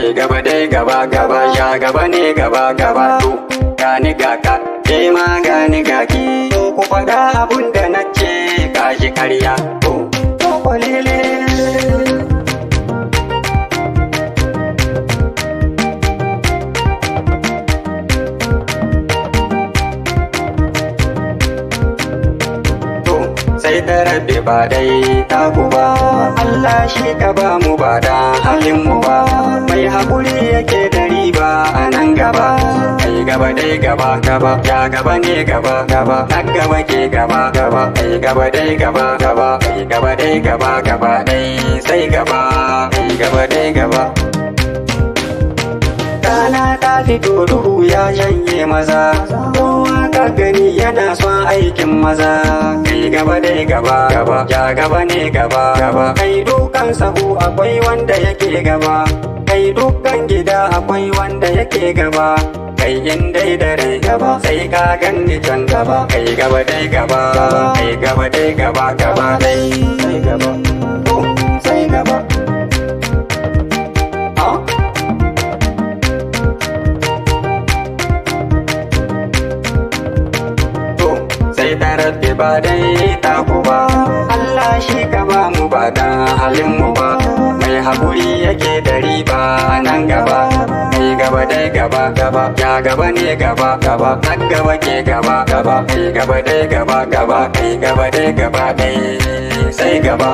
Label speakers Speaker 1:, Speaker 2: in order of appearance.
Speaker 1: kai gaba dai gaba gaba ya gaba ne gaba gaba to gani gaka ke ma gani gaki to ku faɗa abun da nace kashi karya to kwalele. Sai da rabbi ba dai taku ba Allah shi ka ba mu ba da halin mu ba mai haƙuri yake da riba a nan gaba kai gaba dai gaba gaba ya gaba ne gaba gaba nan gaba ke gaba gaba kai gaba dai gaba gaba kai gaba dai gaba gaba dai sai gaba kai gaba dai gaba. Rana ta fito duhu ya shanye maza kowa ka gani yana son aikin maza kai gaba dai gaba gaba ya gaba ne gaba gaba kai dukan sahu akwai wanda yake gaba kai dukan gida akwai wanda yake gaba kai in dai dare gaba sai ka ganni can gaba kai gaba dai gaba kai gaba dai gaba gaba dai sai gaba sai gaba. Rabbi ba dai taku ba Allah shi ka ba mu ba da halin mu ba mai haƙuri yake da riba nan gaba kai gaba dai gaba gaba ya gaba ne gaba gaba nan gaba ke gaba gaba kai gaba dai gaba gaba kai gaba dai gaba dai sai gaba.